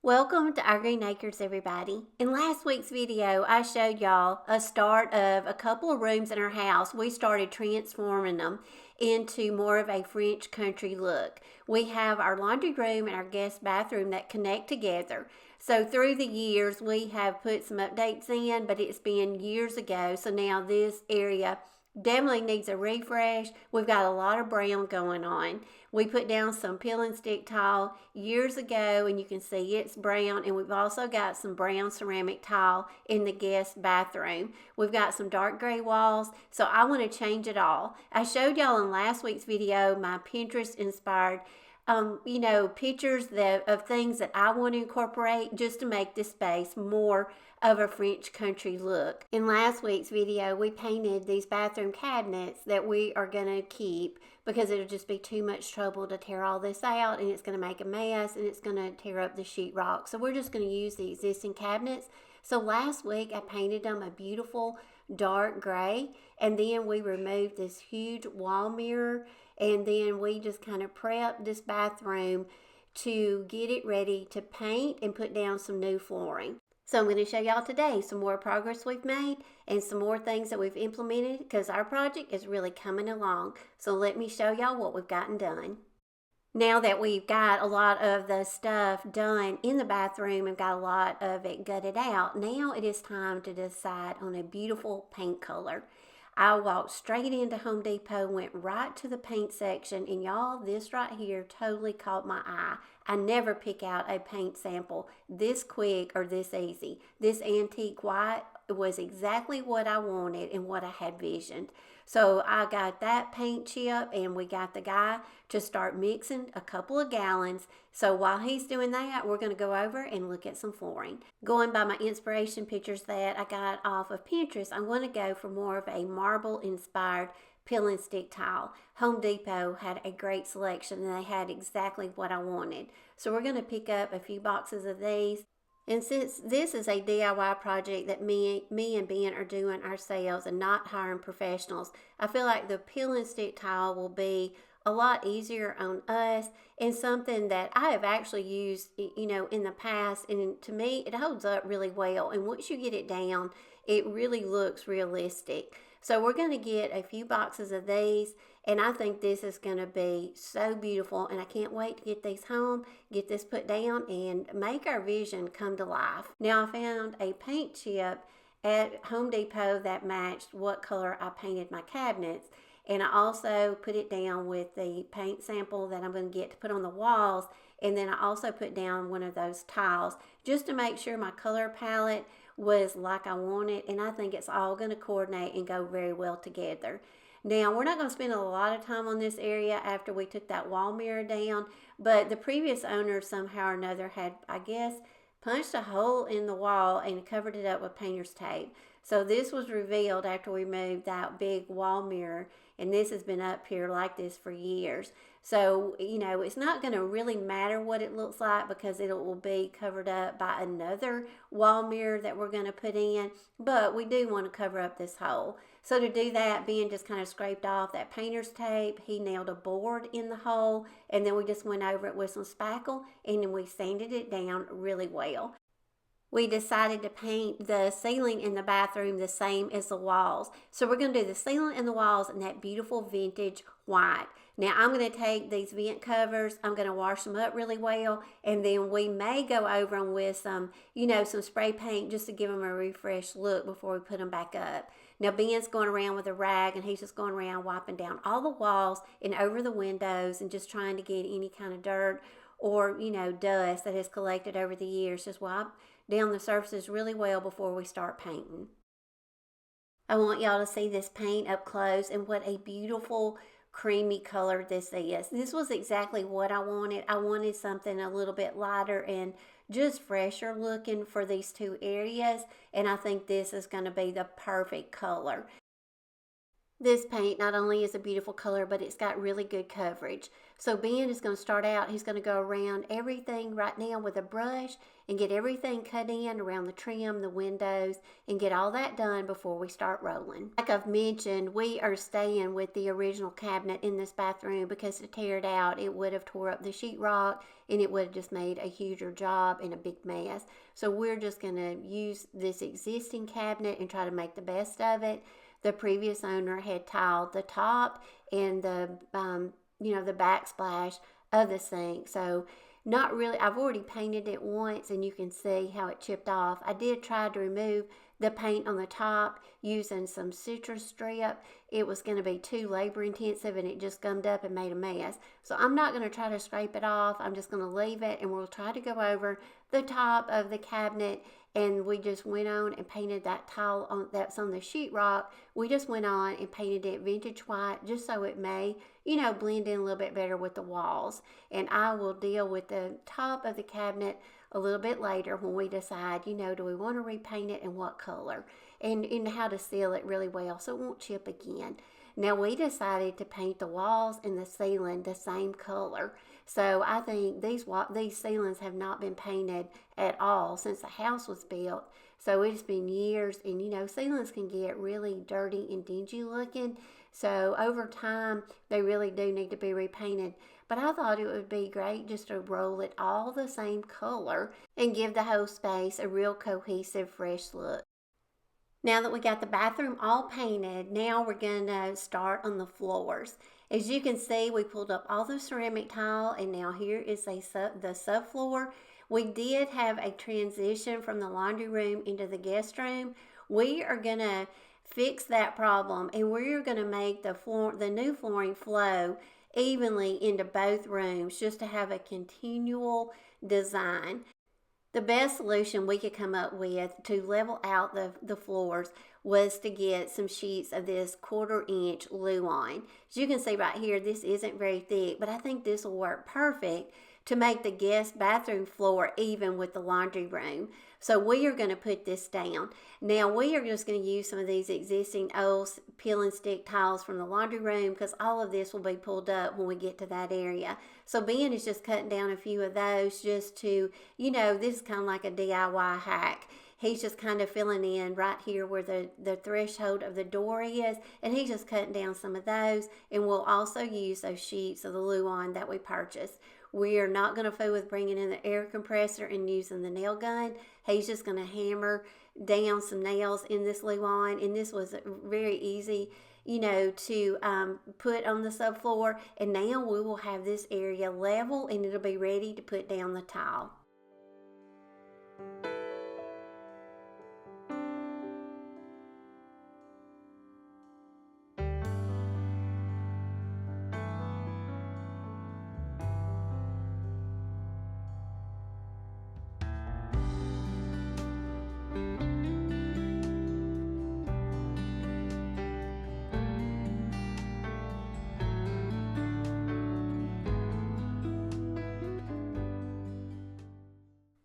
Welcome to our Green Acres, everybody. In last week's video, I showed y'all a start of a couple of rooms in our house. We started transforming them into more of a French country look. We have our laundry room and our guest bathroom that connect together. So through the years, we have put some updates in, but it's been years ago. So now this area definitely needs a refresh. We've got a lot of brown going on. We put down some peel and stick tile years ago, and you can see it's brown. And we've also got some brown ceramic tile in the guest bathroom. We've got some dark gray walls, so I want to change it all. I showed y'all in last week's video my Pinterest inspired pictures of things that I want to incorporate just to make this space more of a French country look. In last week's video, we painted these bathroom cabinets that we are going to keep because it'll just be too much trouble to tear all this out, and it's going to make a mess, and it's going to tear up the sheetrock. So we're just going to use the existing cabinets. So last week, I painted them a beautiful dark gray, and then we removed this huge wall mirror, and then we just kind of prepped this bathroom to get it ready to paint and put down some new flooring. So I'm going to show y'all today some more progress we've made and some more things that we've implemented because our project is really coming along. So let me show y'all what we've gotten done. Now that we've got a lot of the stuff done in the bathroom and got a lot of it gutted out, now it is time to decide on a beautiful paint color. I walked straight into Home Depot, went right to the paint section, and y'all, this right here totally caught my eye. I never pick out a paint sample this quick or this easy. This antique white was exactly what I wanted and what I had visioned. So I got that paint chip, and we got the guy to start mixing a couple of gallons. So while he's doing that, we're going to go over and look at some flooring. Going by my inspiration pictures that I got off of Pinterest, I'm going to go for more of a marble inspired peel and stick tile. Home Depot had a great selection, and they had exactly what I wanted. So we're going to pick up a few boxes of these. And since this is a DIY project that me and Ben are doing ourselves and not hiring professionals, I feel like the peel and stick tile will be a lot easier on us and something that I have actually used, in the past. And to me, it holds up really well. And once you get it down, it really looks realistic. So we're going to get a few boxes of these, and I think this is going to be so beautiful, and I can't wait to get these home, get this put down, and make our vision come to life. Now, I found a paint chip at Home Depot that matched what color I painted my cabinets, and I also put it down with the paint sample that I'm going to get to put on the walls, and then I also put down one of those tiles just to make sure my color palette was like I wanted, and I think it's all going to coordinate and go very well together. Now, we're not going to spend a lot of time on this area after we took that wall mirror down, but the previous owner somehow or another had, I guess, punched a hole in the wall and covered it up with painter's tape. So this was revealed after we moved that big wall mirror, and this has been up here like this for years. So, it's not going to really matter what it looks like because it will be covered up by another wall mirror that we're going to put in, but we do want to cover up this hole. So to do that, Ben just kind of scraped off that painter's tape. He nailed a board in the hole, and then we just went over it with some spackle, and then we sanded it down really well. We decided to paint the ceiling in the bathroom the same as the walls. So we're going to do the ceiling and the walls in that beautiful vintage white. Now I'm going to take these vent covers, I'm going to wash them up really well, and then we may go over them with some, some spray paint just to give them a refreshed look before we put them back up. Now Ben's going around with a rag, and he's just going around wiping down all the walls and over the windows and just trying to get any kind of dirt or, dust that has collected over the years. Just wipe down the surfaces really well before we start painting. I want y'all to see this paint up close and what a beautiful creamy color this is. This was exactly what I wanted. I wanted something a little bit lighter and just fresher looking for these two areas, and I think this is going to be the perfect color. This paint not only is a beautiful color, but it's got really good coverage. So Ben is going to start out, he's going to go around everything right now with a brush and get everything cut in around the trim, the windows, and get all that done before we start rolling. Like I've mentioned, we are staying with the original cabinet in this bathroom because to tear it out, it would have tore up the sheetrock and it would have just made a huger job and a big mess. So we're just going to use this existing cabinet and try to make the best of it. The previous owner had tiled the top and the backsplash of the sink. So not really, I've already painted it once and you can see how it chipped off. I did try to remove the paint on the top using some citrus strip. It was going to be too labor intensive and it just gummed up and made a mess. So I'm not going to try to scrape it off. I'm just going to leave it and we'll try to go over the top of the cabinet. And we just went on and painted that tile that's on the sheetrock. We just went on and painted it vintage white just so it may, blend in a little bit better with the walls. And I will deal with the top of the cabinet a little bit later when we decide, do we want to repaint it and what color and how to seal it really well so it won't chip again. Now we decided to paint the walls and the ceiling the same color. So I think these ceilings have not been painted at all since the house was built. So it's been years and ceilings can get really dirty and dingy looking. So over time they really do need to be repainted. But I thought it would be great just to roll it all the same color and give the whole space a real cohesive, fresh look. Now that we got the bathroom all painted, now we're going to start on the floors. As you can see, we pulled up all the ceramic tile and now here is the subfloor. We did have a transition from the laundry room into the guest room. We are going to fix that problem and we're going to make the new flooring flow evenly into both rooms just to have a continual design. The best solution we could come up with to level out the floors was to get some sheets of this 1/4 inch Luxe. As you can see right here, this isn't very thick, but I think this will work perfect to make the guest bathroom floor even with the laundry room. So we are going to put this down. Now we are just going to use some of these existing old peel and stick tiles from the laundry room because all of this will be pulled up when we get to that area. So Ben is just cutting down a few of those just to, this is kind of like a DIY hack. He's just kind of filling in right here where the threshold of the door is, and he's just cutting down some of those, and we'll also use those sheets of the Luxe that we purchased. We are not going to fool with bringing in the air compressor and using the nail gun. He's just going to hammer down some nails in this Luxe, and this was very easy, to put on the subfloor. And now we will have this area level, and it'll be ready to put down the tile.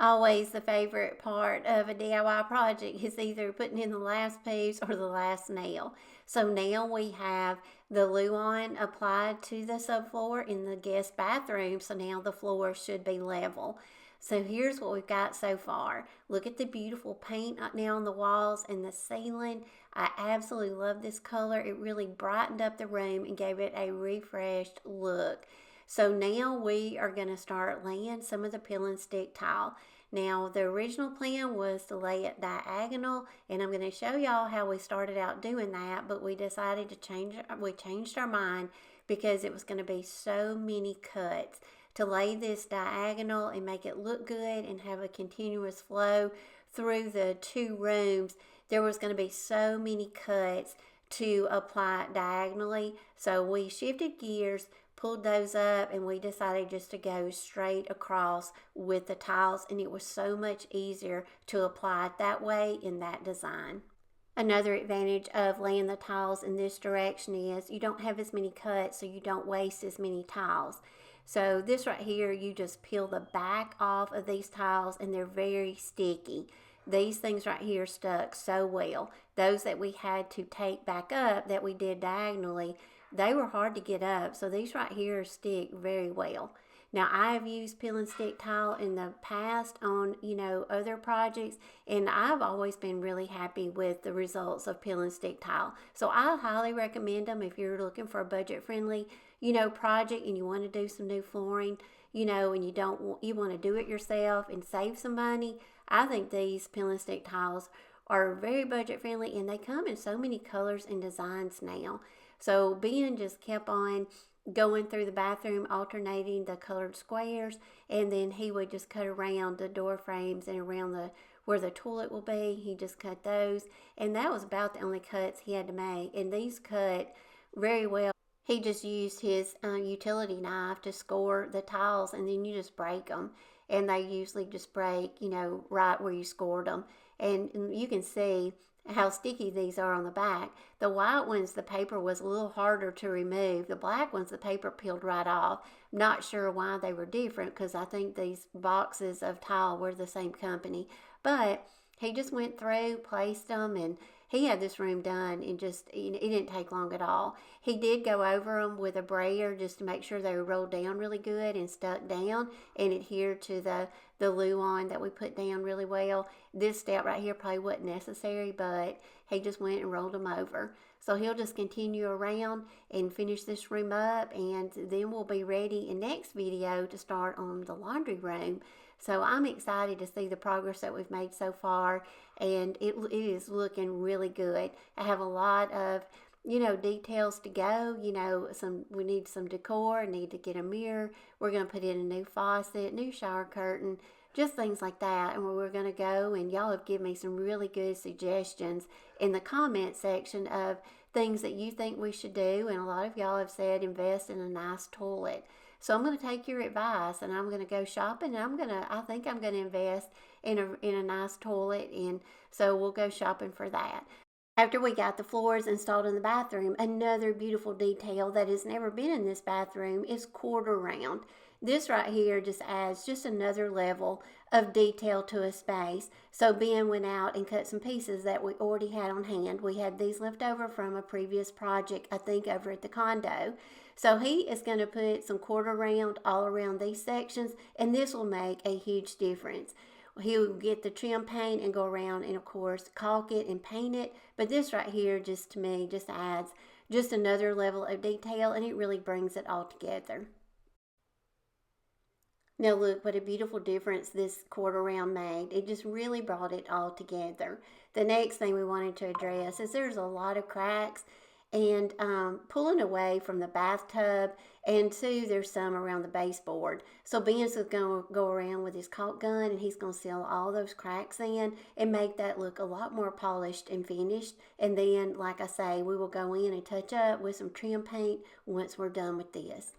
Always the favorite part of a DIY project is either putting in the last piece or the last nail. So now we have the Luxe applied to the subfloor in the guest bathroom, so now the floor should be level. So here's what we've got so far. Look at the beautiful paint now on the walls and the ceiling. I absolutely love this color. It really brightened up the room and gave it a refreshed look. So now we are going to start laying some of the peel and stick tile. Now the original plan was to lay it diagonal, and I'm going to show y'all how we started out doing that, but we decided to we changed our mind because it was going to be so many cuts. To lay this diagonal and make it look good and have a continuous flow through the two rooms, there was going to be so many cuts to apply diagonally. So we shifted gears, pulled those up, and we decided just to go straight across with the tiles, and it was so much easier to apply it that way in that design. Another advantage of laying the tiles in this direction is you don't have as many cuts, so you don't waste as many tiles. So this right here, you just peel the back off of these tiles and they're very sticky. these things right here stuck so well. Those that we had to take back up that we did diagonally, they were hard to get up. So these right here stick very well. Now, I have used peel and stick tile in the past on, other projects, and I've always been really happy with the results of peel and stick tile. So I highly recommend them if you're looking for a budget-friendly, project and you want to do some new flooring, and you want to do it yourself and save some money. I think these peel and stick tiles are very budget-friendly, and they come in so many colors and designs now. So Ben just kept on going through the bathroom, alternating the colored squares, and then he would just cut around the door frames and around where the toilet will be. He just cut those, and that was about the only cuts he had to make, and these cut very well. He just used his utility knife to score the tiles, and then you just break them, and they usually just break, right where you scored them, and you can see how sticky these are on the back. The white ones, the paper was a little harder to remove. The black ones, the paper peeled right off. Not sure why they were different, because I think these boxes of tile were the same company. But he just went through, placed them, and he had this room done in just, it didn't take long at all. He did go over them with a brayer just to make sure they were rolled down really good and stuck down and adhered to the luan that we put down really well. This step right here probably wasn't necessary, but he just went and rolled them over. So he'll just continue around and finish this room up, and then we'll be ready in next video to start on the laundry room. So I'm excited to see the progress that we've made so far, and it is looking really good. I have a lot of details to go. We need some decor, need to get a mirror. We're going to put in a new faucet, new shower curtain, just things like that. And we're going to go, and y'all have given me some really good suggestions in the comment section of things that you think we should do. And a lot of y'all have said invest in a nice toilet. So I'm going to take your advice, and I'm going to go shopping, and I think I'm going to invest in a nice toilet, and so we'll go shopping for that. After we got the floors installed in the bathroom, another beautiful detail that has never been in this bathroom is quarter round. This right here just adds just another level of detail to a space. So Ben went out and cut some pieces that we already had on hand. We had these left over from a previous project, I think, over at the condo. So he is going to put some quarter round all around these sections, and this will make a huge difference. He'll get the trim paint and go around and, of course, caulk it and paint it. But this right here, just to me, just adds just another level of detail, and it really brings it all together. Now look what a beautiful difference this quarter round made. It just really brought it all together. The next thing we wanted to address is there's a lot of cracks and pulling away from the bathtub, and two, there's some around the baseboard. So Ben's going to go around with his caulk gun, and he's going to seal all those cracks in and make that look a lot more polished and finished. And then, like I say, we will go in and touch up with some trim paint once we're done with this.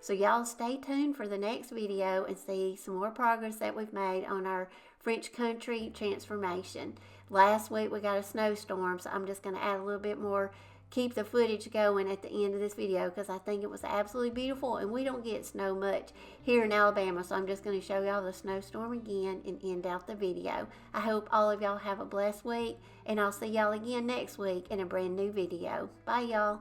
So y'all stay tuned for the next video and see some more progress that we've made on our French country transformation. Last week we got a snowstorm, so I'm just going to add a little bit more, keep the footage going at the end of this video, because I think it was absolutely beautiful, and we don't get snow much here in Alabama, so I'm just going to show y'all the snowstorm again and end out the video. I hope all of y'all have a blessed week, and I'll see y'all again next week in a brand new video. Bye y'all.